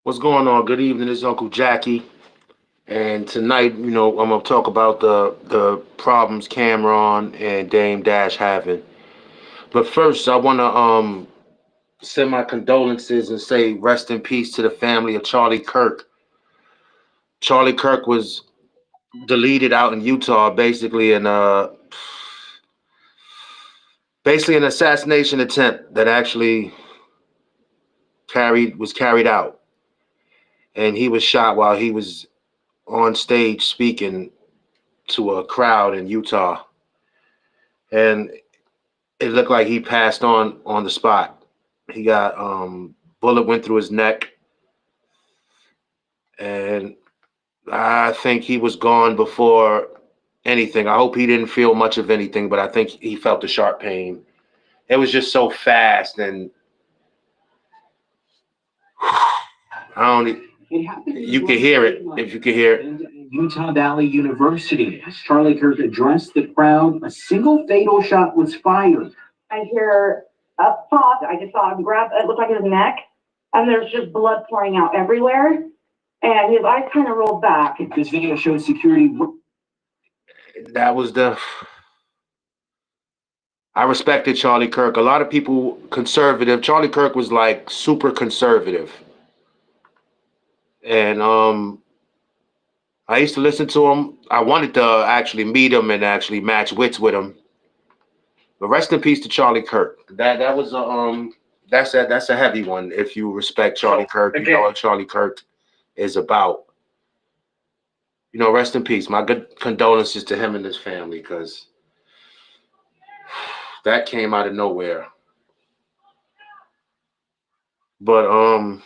What's going on? Good evening. This is Uncle Jackie, and tonight, I'm gonna talk about the problems Camron and Dame Dash having. But first, I wanna send my condolences and say rest in peace to the family of Charlie Kirk. Charlie Kirk was deleted out in Utah, basically an assassination attempt that actually carried out, and he was shot while he was on stage speaking to a crowd in Utah, and it looked like he passed on the spot. He got bullet went through his neck, and I think he was gone before anything. I hope he didn't feel much of anything, but I think he felt the sharp pain. It was just so fast, and I don't. You can hear it if you can hear it. Utah Valley University. As Charlie Kirk addressed the crowd, a single fatal shot was fired. I hear up top, I just saw him grab, it looked like his neck, and there's just blood pouring out everywhere, and his eyes kind of rolled back. This video shows security. That was I respected Charlie Kirk. A lot of people conservative. Charlie Kirk was like super conservative. And I used to listen to him. I wanted to actually meet him and actually match wits with him. But rest in peace to Charlie Kirk. That was that's a heavy one. If you respect Charlie Kirk, you know what Charlie Kirk is about. Rest in peace. My good condolences to him and his family, because that came out of nowhere. But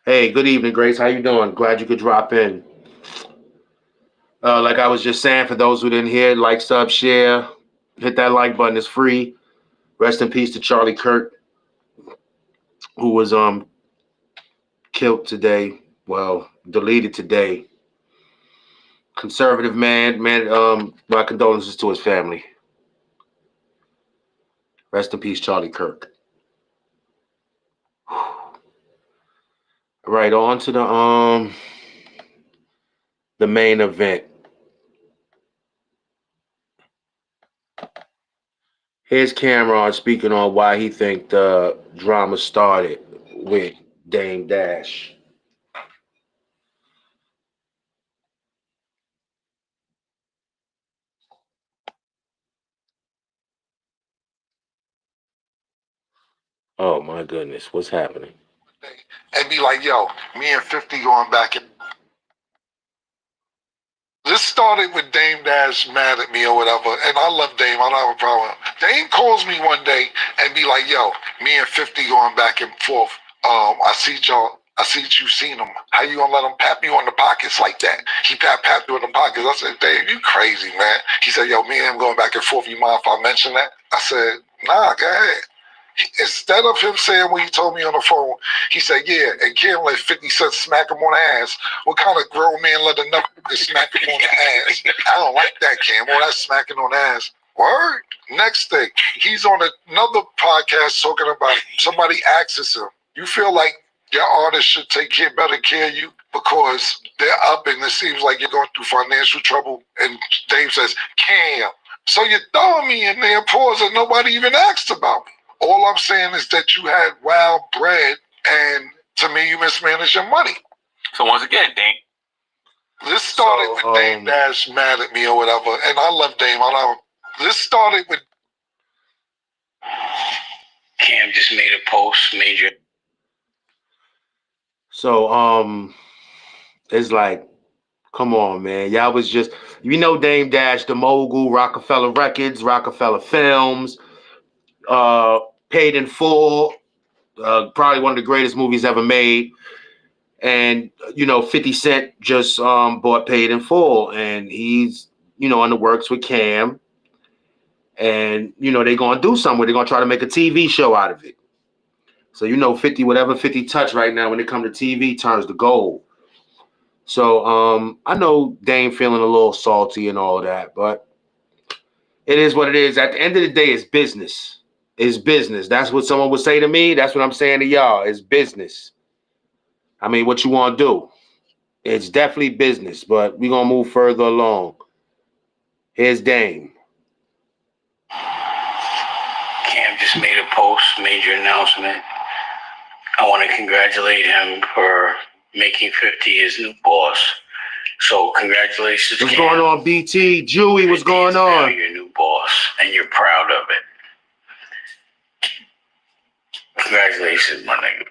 hey, good evening, Grace. How you doing? Glad you could drop in. Like I was just saying, for those who didn't hear, like, sub, share, hit that like button. It's free. Rest in peace to Charlie Kirk, who was killed today. Well, deleted today. Conservative man. My condolences to his family. Rest in peace, Charlie Kirk. Right, on to the main event. Here's Camron speaking on why he think the drama started with Dame Dash. Oh my goodness, what's happening? And be like, yo, me and 50 going back. And this started with Dame Dash mad at me or whatever, and I love Dame. I don't have a problem. Dame calls me one day and be like, yo, me and 50 going back and forth. I see you seen him. How you gonna let him pat you on the pockets like that? He pat you in the pockets. I said, Dave, you crazy, man. He said, yo, me and him going back and forth. You mind if I mention that? I said, nah, go ahead. Instead of him saying what he told me on the phone, he said, yeah, and Kim let 50 Cent smack him on the ass. What kind of grown man let another smack him on the ass? I don't like that, Kim. Oh, that's smacking on the ass. Word. Next thing, he's on another podcast talking about somebody asks him, you feel like your artists should take better care of you because they're up and it seems like you're going through financial trouble? And Dave says, Cam. So you're throwing me in there, pause, and nobody even asked about me. All I'm saying is that you had wild bread, and to me, you mismanaged your money. So once again, Dame. This started with Dame Dash mad at me or whatever, and I love Dame. This started with Cam just made a post, major. So it's like, come on, man. Y'all was just, Dame Dash, the mogul, Rockefeller Records, Rockefeller Films, Paid in Full, probably one of the greatest movies ever made. And 50 Cent just bought Paid in Full, and he's in the works with Cam, and they're gonna do something. They're gonna try to make a TV show out of it. So 50, whatever 50 touch right now when it comes to TV turns to gold. So I know Dame feeling a little salty and all that, but it is what it is. At the end of the day, it's business. It's business. That's what someone would say to me. That's what I'm saying to y'all. It's business. I mean, what you want to do? It's definitely business, but we're going to move further along. Here's Dame. Cam just made a post, major announcement. I want to congratulate him for making 50 his new boss. So congratulations, What's Cam. going on, BT? Jewy, what's going Now on? your new boss, and you're proud of it. Congratulations, my nigga.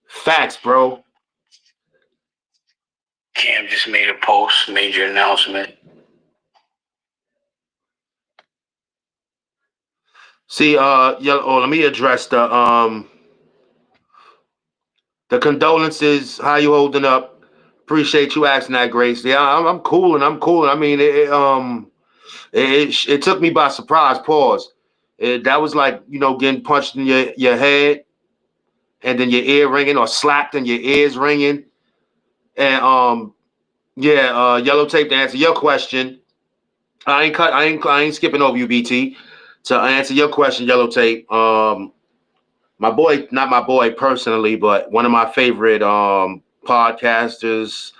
Facts, bro. Cam just made a post, major announcement. See, let me address the condolences. How you holding up? Appreciate you asking that, Grace. Yeah, I'm cool and I'm cool. I mean, it took me by surprise. Pause. That was like, getting punched in your head and then your ear ringing, or slapped and your ears ringing. And Yellow Tape, to answer your question, I ain't skipping over you, BT. To answer your question, Yellow Tape, my boy, not my boy personally, but one of my favorite podcasters.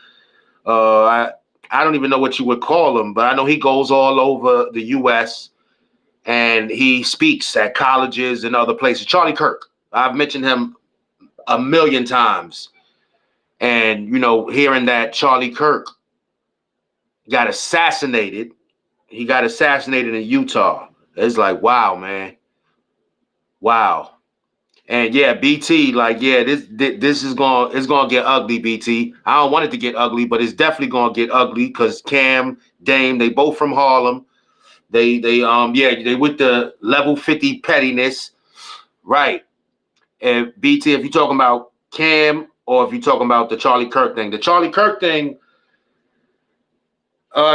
I don't even know what you would call him, but I know he goes all over the U.S. and he speaks at colleges and other places. Charlie Kirk. I've mentioned him a million times. And, hearing that Charlie Kirk got assassinated, he got assassinated in Utah. It's like, wow, man. Wow. And yeah, BT, like, yeah, this is gonna get ugly, BT. I don't want it to get ugly, but it's definitely gonna get ugly because Cam, Dame, they both from Harlem. They with the level 50 pettiness. Right. And BT, if you're talking about Cam or if you're talking about the Charlie Kirk thing,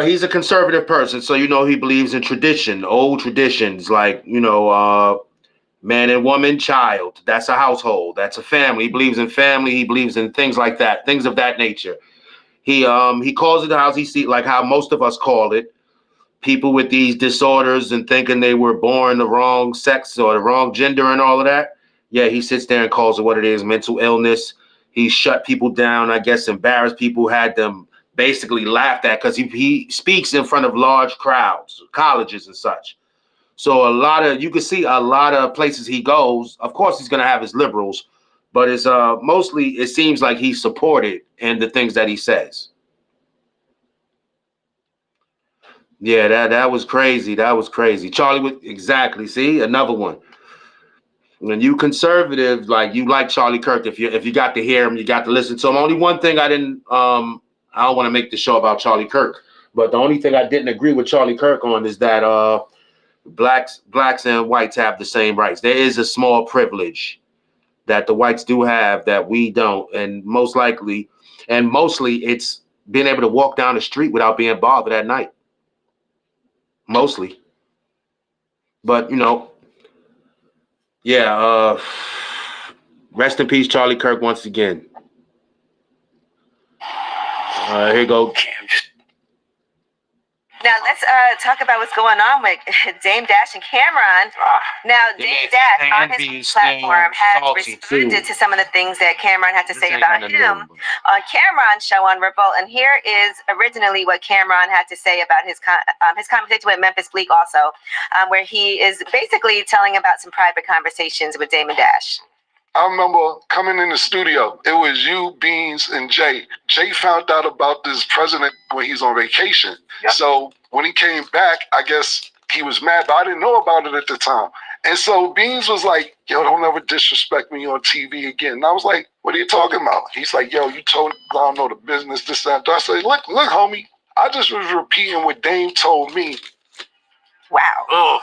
he's a conservative person, so he believes in tradition, old traditions, like man and woman, child. That's a household. That's a family. He believes in family. He believes in things like that, things of that nature. He calls it the house he sees, like how most of us call it. People with these disorders and thinking they were born the wrong sex or the wrong gender and all of that. Yeah, he sits there and calls it what it is, mental illness. He shut people down, I guess, embarrassed people, had them basically laughed at because he speaks in front of large crowds, colleges and such. So you can see a lot of places he goes. Of course, he's going to have his liberals, but it's mostly, it seems like he's supported in the things that he says. Yeah, that was crazy. That was crazy. Charlie, exactly. See, another one. When you conservative, like you like Charlie Kirk, if you got to hear him, you got to listen to him. Only one thing I don't want to make the show about Charlie Kirk, but the only thing I didn't agree with Charlie Kirk on is that blacks and whites have the same rights. There is a small privilege that the whites do have that we don't, and mostly it's being able to walk down the street without being bothered at night. Mostly. But rest in peace, Charlie Kirk, once again. Here you go. Now let's talk about what's going on with Dame Dash and Camron. Now Dame Dash on his platform has responded to some of the things that Camron had to say about him on Camron's show on Revolt. And here is originally what Camron had to say about his conversation with Memphis Bleak also, where he is basically telling about some private conversations with Dame and Dash. I remember coming in the studio. It was you, Beans, and Jay. Jay found out about this president when he's on vacation. Yep. So when he came back, I guess he was mad, but I didn't know about it at the time. And so Beans was like, yo, don't ever disrespect me on TV again. And I was like, what are you talking about? He's like, yo, you told me I don't know the business, this, that. I said, look, homie, I just was repeating what Dame told me. Wow. Ugh.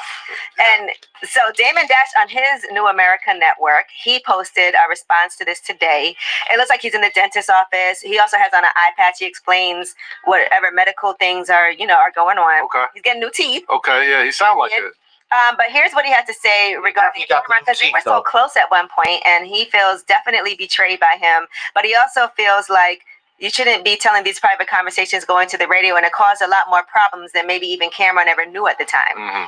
And so Damon Dash on his New America Network, he posted a response to this today. It looks like he's in the dentist's office. He also has on an eye patch. He explains whatever medical things are going on. Okay. He's getting new teeth. Okay, yeah, he sounds like it. But here's what he had to say regarding Camron, because they were so close at one point, and he feels definitely betrayed by him. But he also feels like You shouldn't be telling these private conversations going to the radio, and it caused a lot more problems than maybe even Camron ever knew at the time.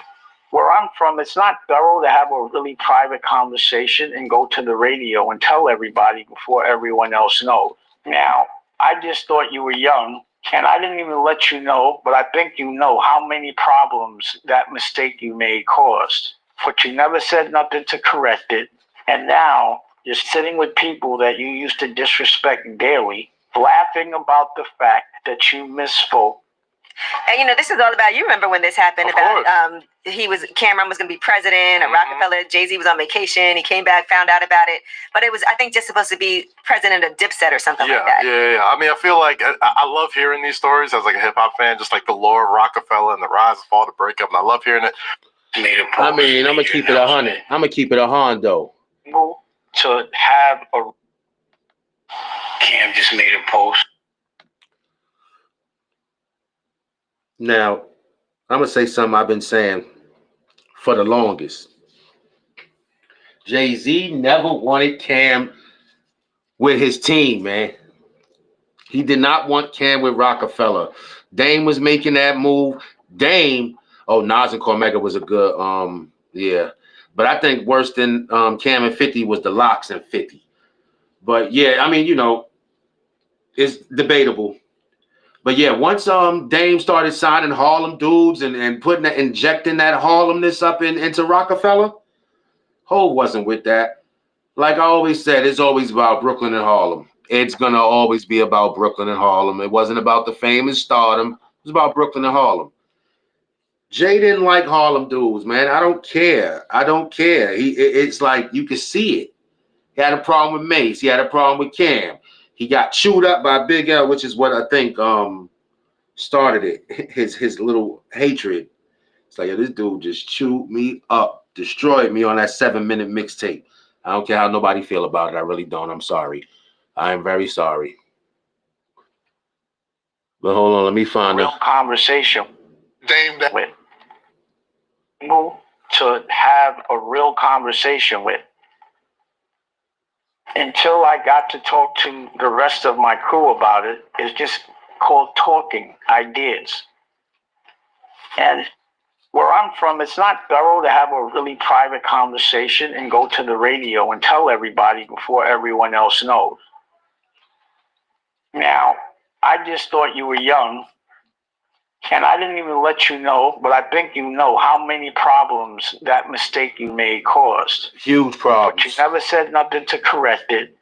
Where I'm from, it's not thorough to have a really private conversation and go to the radio and tell everybody before everyone else knows. Now, I just thought you were young, and I didn't even let you know, but I think you know how many problems that mistake you made caused. But you never said nothing to correct it, and now you're sitting with people that you used to disrespect daily, laughing about the fact that you misspoke. And this is all about, you remember when this happened about Camron was going to be president, and Rockefeller, Jay-Z was on vacation, he came back, found out about it, but it was, I think, just supposed to be president of Dipset or something like that. Yeah. I mean, I feel like I love hearing these stories as like a hip hop fan, just like the lore of Rockefeller and the rise and fall, the breakup, and I love hearing it. I mean, I'm gonna keep it 100. I'm gonna keep it 100 though. To have a Cam just made a post. Now, I'm gonna say something I've been saying for the longest. Jay-Z never wanted Cam with his team, man. He did not want Cam with Rockefeller. Dame was making that move. Dame, Nas and Cormega was a good, yeah. But I think worse than Cam and 50 was the Locks and 50. But yeah, I mean, it's debatable. But yeah, once Dame started signing Harlem dudes and injecting that Harlemness up into Rockefeller, Hov wasn't with that. Like I always said, it's always about Brooklyn and Harlem. It's gonna always be about Brooklyn and Harlem. It wasn't about the fame and stardom. It was about Brooklyn and Harlem. Jay didn't like Harlem dudes, man. I don't care. It's like you can see it. He had a problem with Mace. He had a problem with Cam. He got chewed up by Big L, which is what I think started it. His little hatred. It's like, this dude just chewed me up, destroyed me on that 7-minute mixtape. I don't care how nobody feel about it. I really don't. I'm sorry. I am very sorry. But hold on, let me find real conversation. Dame that with to have a real conversation with. Until I got to talk to the rest of my crew about it, it's just called talking ideas. And where I'm from, it's not thorough to have a really private conversation and go to the radio and tell everybody before everyone else knows. Now, I just thought you were young, and I didn't even let you know, but I think you know how many problems that mistake you made caused. Huge problems. But you never said nothing to correct it.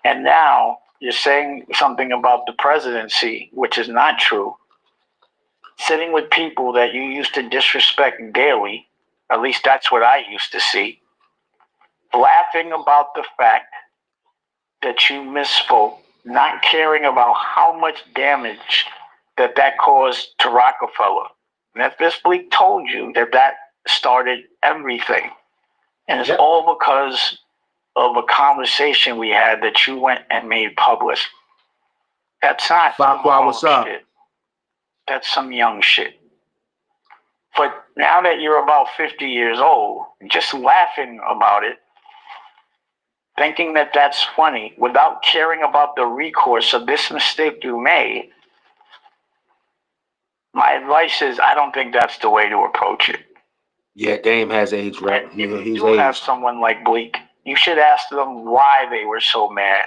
And now you're saying something about the presidency, which is not true. Sitting with people that you used to disrespect daily, at least that's what I used to see, laughing about the fact that you misspoke, not caring about how much damage that caused to Rockefeller. Memphis Bleak told you that started everything. And it's all because of a conversation we had that you went and made public. That's not what's up? Shit. That's some young shit. But now that you're about 50 years old, just laughing about it, thinking that that's funny, without caring about the recourse of this mistake you made, my advice is I don't think that's the way to approach it. Yeah, Dame has age, right? Yeah, he's you have someone like Bleak, you should ask them why they were so mad.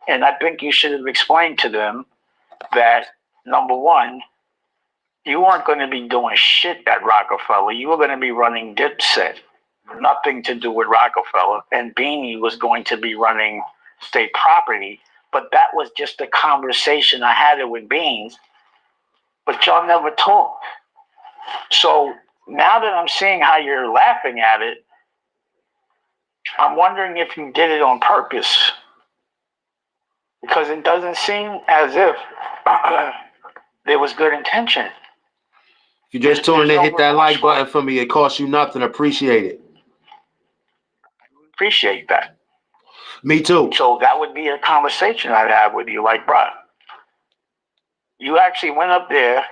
And I think you should have explained to them that, number one, you weren't going to be doing shit at Rockefeller. You were going to be running Dipset. Nothing to do with Rockefeller. And Beanie was going to be running state property. But that was just a conversation I had it with Beans. But y'all never talked. So now that I'm seeing how you're laughing at it, I'm wondering if you did it on purpose. Because it doesn't seem as if there was good intention. If you just tune in, hit that like button for me. It costs you nothing. Appreciate it. Appreciate that. Me too. So that would be a conversation I'd have with you. Like, bro, you actually went up there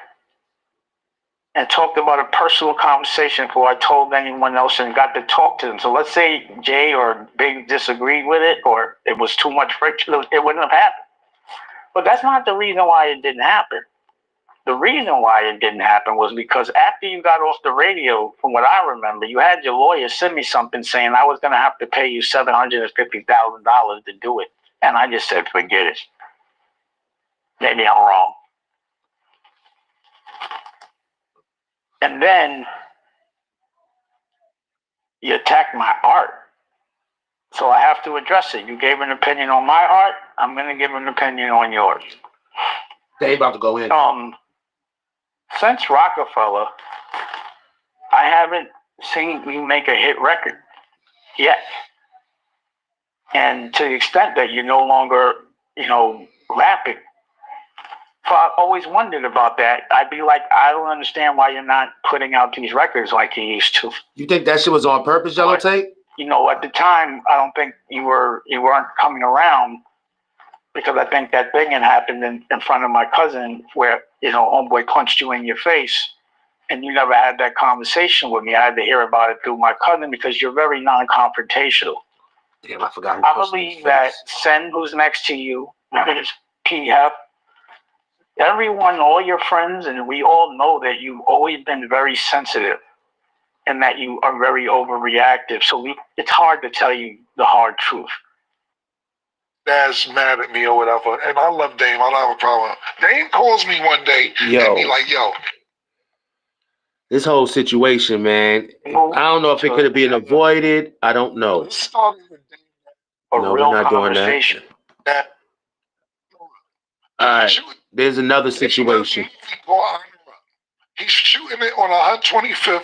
and talked about a personal conversation before I told anyone else and got to talk to them. So let's say Jay or Big disagreed with it or it was too much friction, it wouldn't have happened. But that's not the reason why it didn't happen. The reason why it didn't happen was because after you got off the radio, from what I remember, you had your lawyer send me something saying I was going to have to pay you $750,000 to do it. And I just said, forget it. Maybe I'm wrong. And then you attacked my art. So I have to address it. You gave an opinion on my art. I'm going to give an opinion on yours. They about to go in. Since Rockefeller, I haven't seen you make a hit record yet. And to the extent that you're no longer, rapping, so I've always wondered about that. I'd be like, I don't understand why you're not putting out these records like you used to. You think that shit was on purpose, Yellow Tape? At the time, I don't think you weren't coming around, because I think that thing had happened in front of my cousin where, homeboy punched you in your face, and you never had that conversation with me. I had to hear about it through my cousin because you're very non-confrontational. Damn, I forgot. I believe that Sen, who's next to you, P.F., everyone, all your friends, and we all know that you've always been very sensitive and that you are very overreactive. So it's hard to tell you the hard truth. That's mad at me or whatever. And I love Dame. I don't have a problem. Dame calls me one day and be like, yo. This whole situation, man, I don't know if it could have been avoided. I don't know. No, we're not doing that. All right. There's another situation. He's shooting it on 125th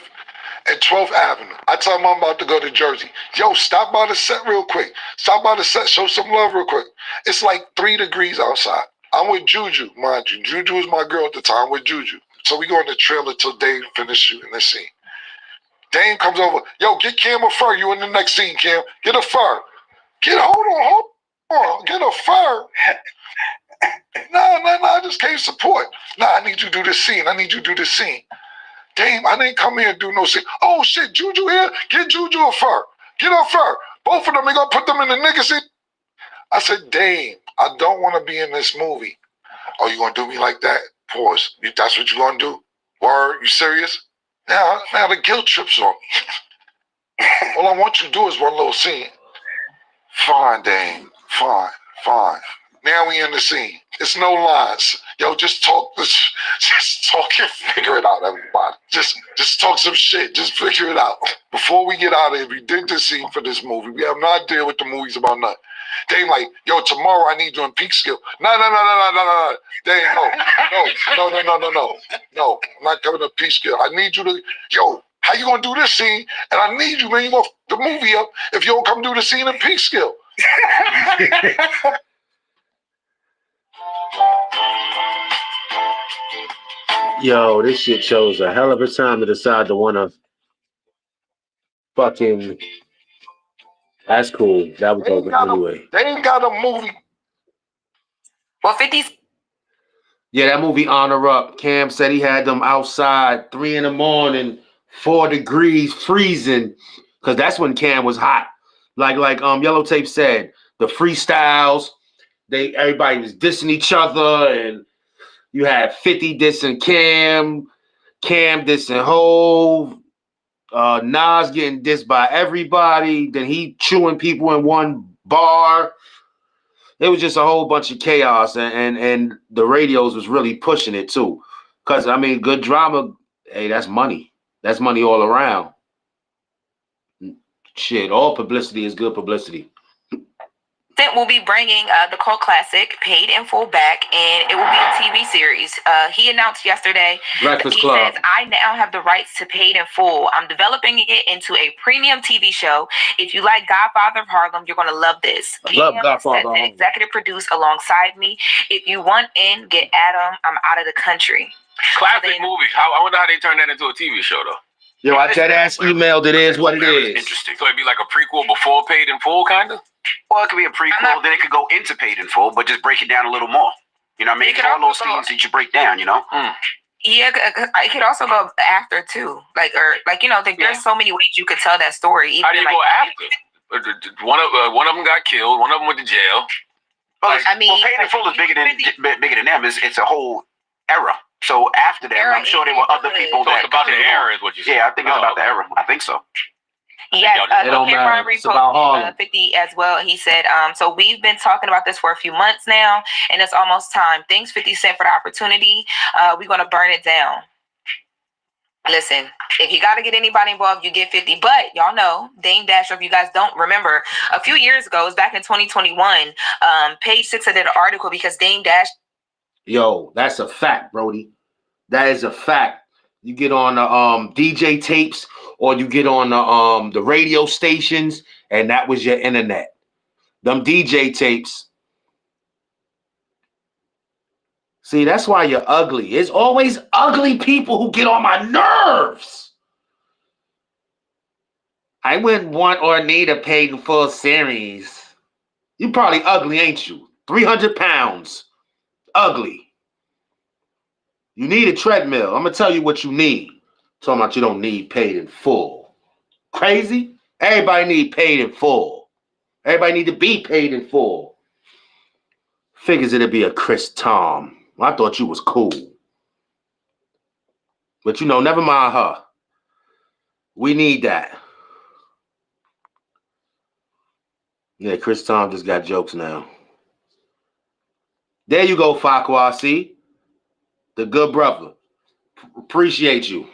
and 12th Avenue. I tell him I'm about to go to Jersey. Yo, stop by the set real quick. Stop by the set, show some love real quick. It's like 3 degrees outside. I'm with Juju, mind you. Juju was my girl at the time, with Juju. So we go in the trailer till Dame finish shooting the scene. Dame comes over. Yo, get Cam a fur. You in the next scene, Cam. Get a fur. Hold on. Get a fur. No, I just came support. I need you to do this scene. Dame, I didn't come here and do no scene. Oh, shit, Juju here? Get Juju a fur. Get a fur. Both of them, they gonna put them in the nigga scene. I said, Dame, I don't want to be in this movie. Oh, you gonna do me like that? Pause. That's what you gonna do? Word? You serious? Now the guilt trips on me. All I want you to do is one little scene. Fine, Dame. Fine. Now we in the scene. It's no lines. Yo, just talk and figure it out, everybody. Just talk some shit. Just figure it out. Before we get out of here, we did this scene for this movie. We have no idea what the movie's about, nothing. They like, yo, tomorrow I need you in peak skill. No. They no. I'm not coming to peak skill. I need you to, yo, how you gonna do this scene? And I need you, man. You gonna f the movie up if you don't come do the scene in peak skill. Yo, this shit chose a hell of a time to decide to want to fucking. That's cool. That was over anyway. They ain't got a movie. Well, 50's. Yeah, that movie Honor Up. Cam said he had them outside 3 in the morning, 4 degrees, freezing, because that's when Cam was hot. Like Yellow Tape said, the freestyles, everybody was dissing each other, and you had 50 dissing Cam dissing Hove, Nas getting dissed by everybody, then he chewing people in one bar. It was just a whole bunch of chaos, and the radios was really pushing it too. Because, I mean, good drama, hey, that's money. That's money all around. Shit, all publicity is good publicity. Will be bringing the cult classic Paid in Full back, and it will be a TV series. He announced yesterday Breakfast he Club. says, I now have the rights to Paid in Full. I'm developing it into a premium TV show. If you like Godfather of Harlem, you're going to love this. I love Godfather. Executive produce alongside me. If you want in, get Adam. I'm out of the country. Classic movie. I wonder how they turned that into a TV show, though. Yo, I that ass emailed. It is what it is. Interesting. So it'd be like a prequel before Paid in Full, kind of? Well, it could be a prequel, then it could go into Paid in Full, but just break it down a little more. You know what I mean? All those scenes that you break down, you know? Yeah, it could also go after, too. There's so many ways you could tell that story. How do you go after? One of them got killed. One of them went to jail. Well, I mean, Paid in Full is bigger than them. It's a whole era. So after them, I'm sure there were other people So that. it's about the era, is what you said. Yeah, I think it's about the era. I think so. Yes, It don't matter. Camron It's about Harlem. reposted 50 as well. He said, so we've been talking about this for a few months now, and it's almost time. Thanks, 50 Cent, for the opportunity. We're going to burn it down. Listen, if you got to get anybody involved, you get 50. But y'all know, Dame Dash, if you guys don't remember, a few years ago, it was back in 2021, Page 6 did an article because Dame Dash. Yo, that's a fact, Brody. That is a fact. You get on the DJ tapes or you get on the radio stations, and that was your internet. Them DJ tapes. See, that's why you're ugly. It's always ugly people who get on my nerves. I wouldn't want or need a Paid in Full series. You probably ugly, ain't you? 300 pounds. Ugly. You need a treadmill. I'm going to tell you what you need. Talking about you don't need Paid in Full. Crazy? Everybody need Paid in Full. Everybody need to be paid in full. Figures it'd be a Chris Tom. I thought you was cool. But you know, never mind her. We need that. Yeah, Chris Tom just got jokes now. There you go, Farquhar. See? The good brother. Appreciate you.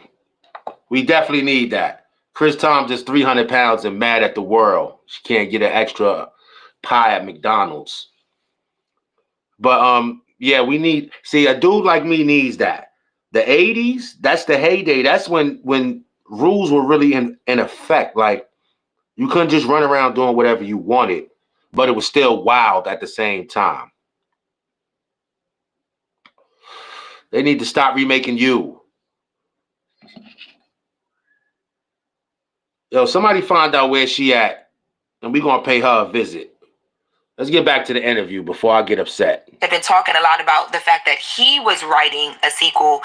We definitely need that. Chris Tom just 300 pounds and mad at the world. She can't get an extra pie at McDonald's. But yeah, we need, see, a dude like me needs that. The 80s, that's the heyday. That's when rules were really in effect. Like, you couldn't just run around doing whatever you wanted, but it was still wild at the same time. They need to stop remaking You. Yo, somebody find out where she at, and we're going to pay her a visit. Let's get back to the interview before I get upset. They've been talking a lot about the fact that he was writing a sequel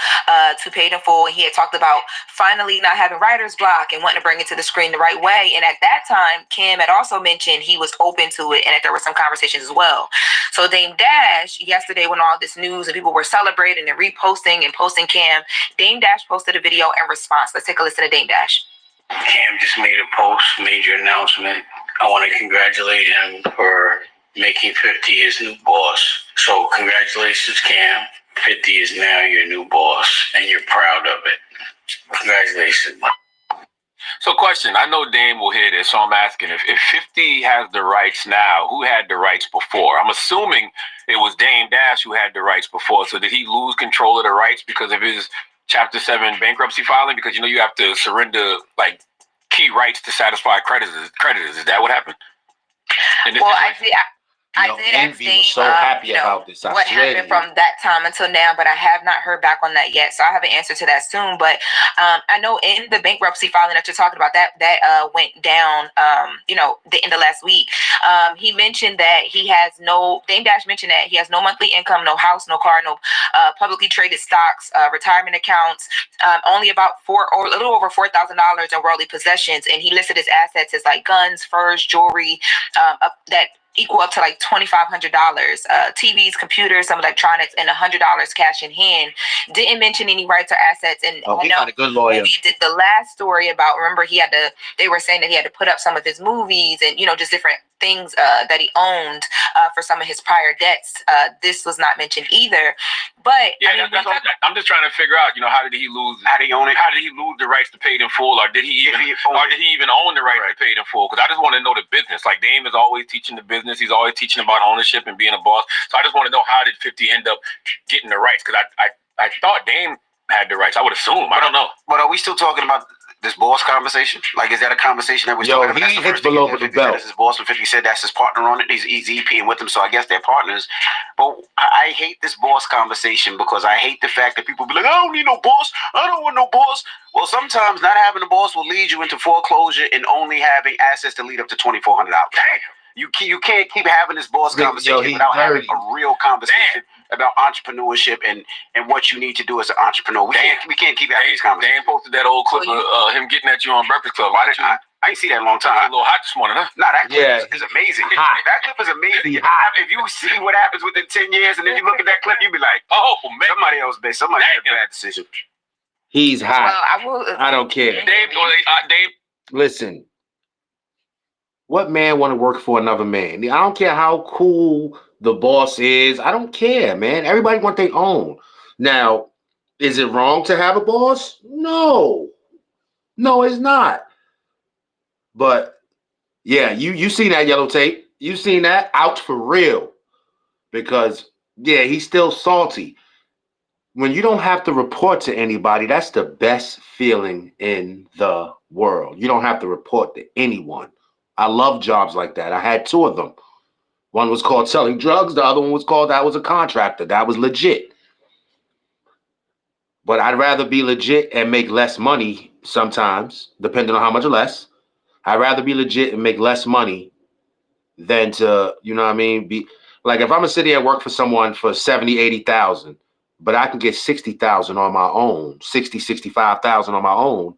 to Paid in Full. He had talked about finally not having writer's block and wanting to bring it to the screen the right way. And at that time, Cam had also mentioned he was open to it and that there were some conversations as well. So Dame Dash, yesterday when all this news and people were celebrating and reposting and posting Cam, Dame Dash posted a video in response. Let's take a listen to Dame Dash. Cam just made a post, major announcement. I want to congratulate him for making 50 his new boss. So congratulations, Cam. 50 is now your new boss, and you're proud of it. Congratulations. So question, I know Dame will hear this, so I'm asking, if 50 has the rights now, who had the rights before? I'm assuming it was Dame Dash who had the rights before. So did he lose control of the rights because of his Chapter 7 bankruptcy filing? Because, you know, you have to surrender, like, key rights to satisfy creditors. Is that what happened? Well, I did ask Dame, so happy about this. What happened from that time until now, but I have not heard back on that yet. So I have an answer to that soon. But I know in the bankruptcy filing that you're talking about, that went down, the end of last week. He mentioned that Dame Dash mentioned that he has no monthly income, no house, no car, no publicly traded stocks, retirement accounts, only about a little over $4,000 in worldly possessions. And he listed his assets as like guns, furs, jewelry, that equal up to like $2,500, TVs, computers, some electronics, and $100 cash in hand. Didn't mention any rights or assets. And he got a good lawyer. He did the last story about, remember, they were saying that he had to put up some of his movies and, just different things that he owned for some of his prior debts. This was not mentioned either. But yeah, I'm just trying to figure out, how did he lose? How did he own it? How did he lose the rights to Paid in Full, or did he even own the right to Paid in Full? Because I just want to know the business. Like, Dame is always teaching the business. He's always teaching about ownership and being a boss. So I just want to know, how did 50 end up getting the rights? Because I thought Dame had the rights. I would assume. I don't know. But are we still talking about this boss conversation? Like, is that a conversation that we're talking about? He hits below the belt. That's his boss. When 50 said that's his partner on it, he's EPing with him, so I guess they're partners. But I hate this boss conversation because I hate the fact that people be like, I don't need no boss. I don't want no boss. Well, sometimes not having a boss will lead you into foreclosure and only having assets to lead up to $2,400. You can't keep having this boss conversation without having a real conversation about entrepreneurship and what you need to do as an entrepreneur. We can't keep having these conversations. Dan posted that old clip of him getting at you on Breakfast Club. I ain't see that in a long time. A little hot this morning, huh? Nah, that clip is amazing. Hot. That clip is amazing. If you see what happens within 10 years and then you look at that clip, you be like, oh, man. Somebody made a bad decision. He's hot. Well, I don't care. Dave, listen. What man want to work for another man? I don't care how cool the boss is. I don't care, man. Everybody want their own. Now, is it wrong to have a boss? No. No, it's not. But yeah, you seen that yellow tape. You seen that? Out for real. Because yeah, he's still salty. When you don't have to report to anybody, that's the best feeling in the world. You don't have to report to anyone. I love jobs like that. I had 2 of them. One was called selling drugs. The other one was called I was a contractor. That was legit. But I'd rather be legit and make less money sometimes, depending on how much less. I'd rather be legit and make less money than to, you know what I mean? Be like, if I'm gonna sit here and work for someone for 70, 80,000, but I can get 60,000 on my own, 60, 65,000 on my own,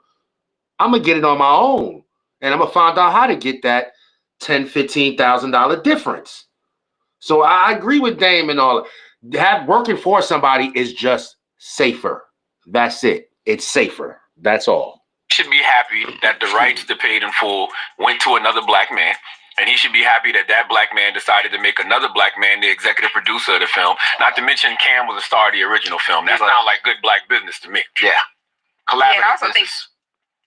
I'm gonna get it on my own. And I'm gonna find out how to get that $10,000, $15,000 difference. So I agree with Dame and all. Working for somebody is just safer. That's it. It's safer. That's all. Should be happy that the rights to Paid in Full went to another black man. And he should be happy that that black man decided to make another black man the executive producer of the film. Not to mention Cam was a star of the original film. That sounds like good black business to me. Yeah. Collaborative and I also business.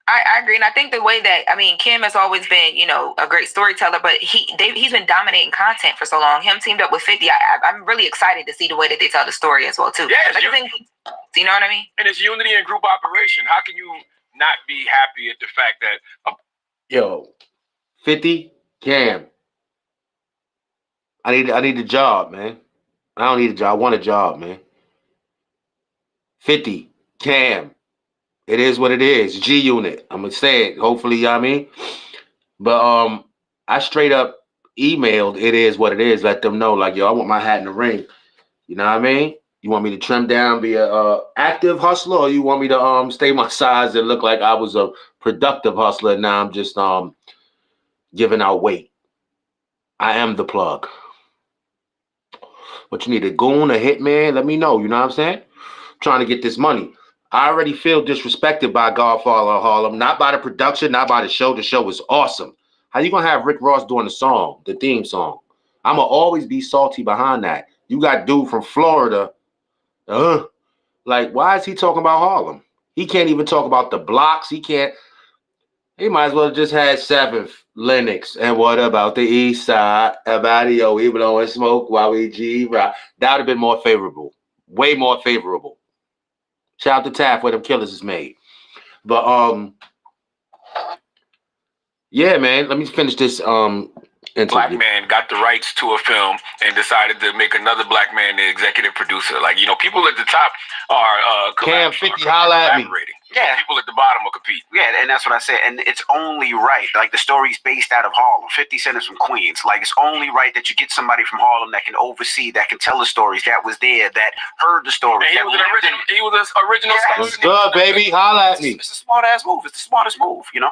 I agree. And I think the way that, Kim has always been, a great storyteller, but he's been dominating content for so long. Him teamed up with 50. I'm really excited to see the way that they tell the story as well, too. Yeah, you know what I mean? And it's unity and group operation. How can you not be happy at the fact that... Yo, 50, Cam. I need a job, man. I don't need a job. I want a job, man. 50, Cam. It is what it is. G Unit. I'm gonna say it. Hopefully, you know what I mean. But I straight up emailed it is what it is. Let them know, like, yo, I want my hat in the ring. You know what I mean? You want me to trim down, be a active hustler, or you want me to stay my size and look like I was a productive hustler? And now I'm just giving out weight. I am the plug. But you need a goon, a hitman, let me know. You know what I'm saying? I'm trying to get this money. I already feel disrespected by Godfather of Harlem, not by the production, not by the show. The show was awesome. How you gonna have Rick Ross doing the song, the theme song? I'ma always be salty behind that. You got dude from Florida. Like, why is he talking about Harlem? He can't even talk about the blocks. He might as well have just had 7th, Lennox. And what about the east side? About we blowing smoke while we G-Rock. That would have been more favorable. Way more favorable. Shout out to Taft where them killers is made. But yeah, man. Let me finish this interview. Black man got the rights to a film and decided to make another black man the executive producer. Like, people at the top are Cam 50, holla at me. Yeah. People at the bottom will compete. Yeah, and that's what I said. And it's only right. Like, the story's based out of Harlem. 50 Cent is from Queens. Like, it's only right that you get somebody from Harlem that can oversee, that can tell the stories, that was there, that heard the stories. And he was an original. What's good, baby? Holla at me. It's a smart ass move. It's the smartest move, And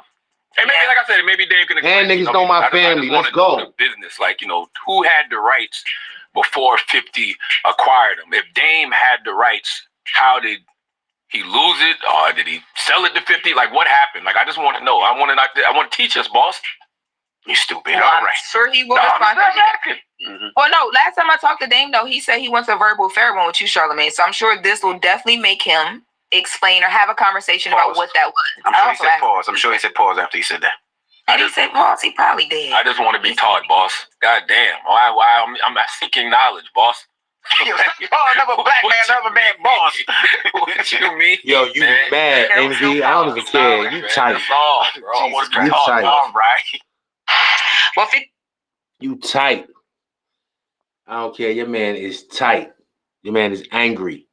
maybe, like I said, maybe Dave can explain. And niggas know my family. Let's go. The business, like, who had the rights before 50 acquired them? If Dame had the rights, how did he lose it, or did he sell it to 50? Like, what happened? Like, I just want to know. I want to teach us, boss. You stupid. Well, all I'm right. sure he will respond. Well, no, last time I talked to Dame, though, he said he wants a verbal fair one with you, Charlamagne. So I'm sure this will definitely make him explain or have a conversation about what that was. I'm sure he said pause after he said that. And he said pause. He probably did. I just want to be taught, boss. God damn. Why I'm seeking knowledge, boss. Another black man, another man, boss. What you mean? Yo, you mad, MV? I don't even care. You tight. You tight. All right. Well, you tight. I don't care. Your man is tight. Your man is angry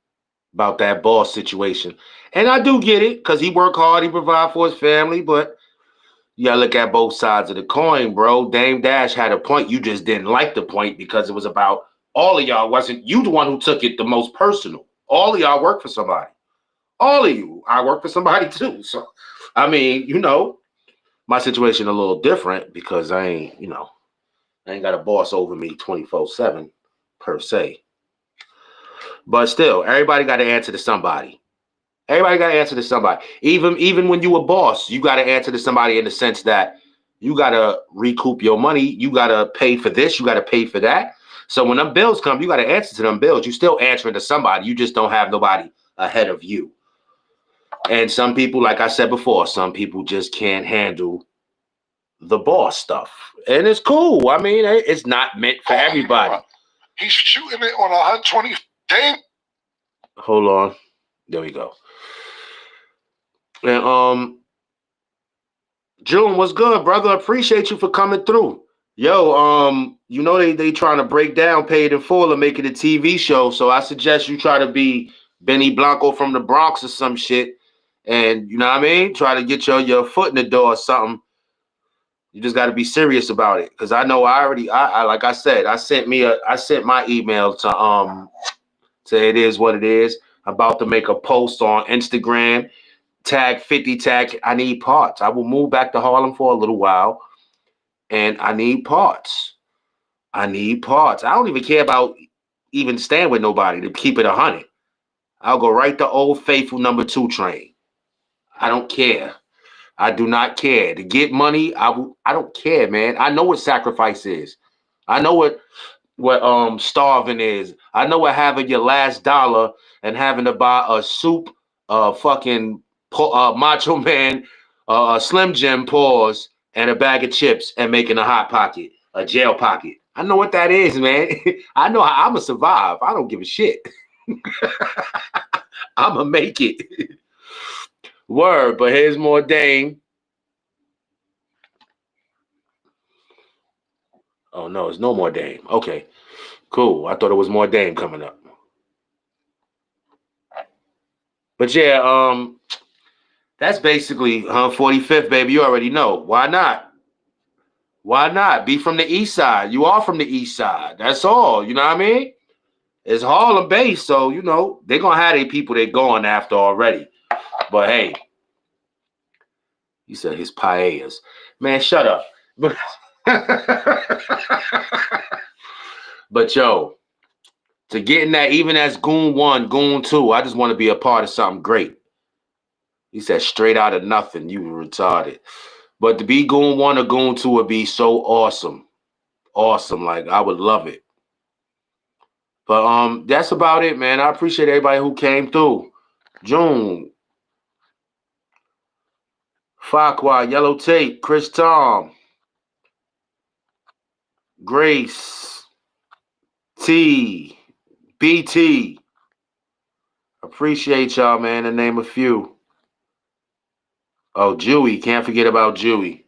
about that boss situation. And I do get it, because he work hard, he provide for his family, but you gotta look at both sides of the coin, bro. Dame Dash had a point. You just didn't like the point because it was about all of y'all. Wasn't you the one who took it the most personal? All of y'all work for somebody. All of you. I work for somebody too. So, I mean, My situation a little different because I ain't, I ain't got a boss over me 24/7 per se. But still, everybody got to answer to somebody. Everybody got to answer to somebody. Even when you a boss, you got to answer to somebody in the sense that you got to recoup your money. You got to pay for this. You got to pay for that. So when them bills come, you got to answer to them bills. You still answering to somebody. You just don't have nobody ahead of you. And some people, like I said before, some people just can't handle the boss stuff. And it's cool. I mean, it's not meant for everybody. He's shooting it on 120. Dang. Hold on. There we go. And June, what's good, brother? Appreciate you for coming through. Yo, they trying to break down Paid in Full and make it a TV show. So I suggest you try to be Benny Blanco from the Bronx or some shit. And you know what I mean? Try to get your foot in the door or something. You just got to be serious about it. Cause I know I like I said, I sent my email to It Is What It Is. About to make a post on Instagram. Tag 50 tag. I need parts. I will move back to Harlem for a little while. And I need parts. I don't even care about even staying with nobody to keep it 100. I'll go right to Old Faithful #2 train. I don't care. I do not care. To get money, I don't care, man. I know what sacrifice is. I know what starving is. I know what having your last dollar and having to buy a soup, fucking Macho Man, Slim Jim pause, and a bag of chips and making a hot pocket, a jail pocket. I know what that is, man. I know how I'm going to survive. I don't give a shit. I'm going to make it. Word, but here's more Dame. Oh, no, it's no more Dame. Okay, cool. I thought it was more Dame coming up. But yeah, that's basically 45th, baby. You already know. Why not? Why not? Be from the east side. You are from the east side. That's all. You know what I mean? It's Harlem based, so, they're going to have their people they're going after already. But, hey, you said his paellas. Man, shut up. But, yo, to get in that, even as Goon 1, Goon 2, I just want to be a part of something great. He said straight out of nothing. You were retarded. But to be Goon 1 or Goon 2 would be so awesome. Awesome. Like, I would love it. But that's about it, man. I appreciate everybody who came through. June, Fakwa, Yellow Tape, Chris Tom, Grace, T, BT. Appreciate y'all, man. To name a few. Oh, Jewy. Can't forget about Jewy.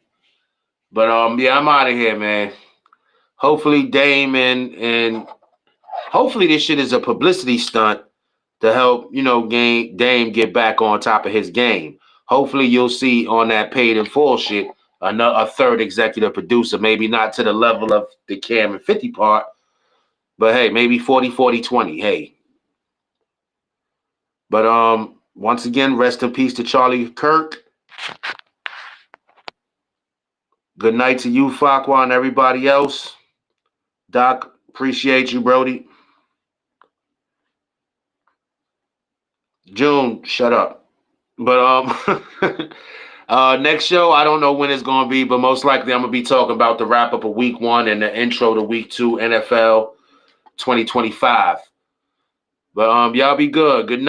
But yeah, I'm out of here, man. Hopefully Dame and hopefully this shit is a publicity stunt to help, Dame get back on top of his game. Hopefully you'll see on that Paid in Full shit a third executive producer, maybe not to the level of the Cam and 50 part, but hey, maybe 40-40-20. Hey. But once again, rest in peace to Charlie Kirk. Good night to you, Fakwa, and everybody else. Doc, appreciate you, Brody. June, shut up. But next show, I don't know when it's gonna be, but most likely I'm gonna be talking about the wrap up of week 1 and the intro to week 2 NFL 2025. But y'all be good. Good night.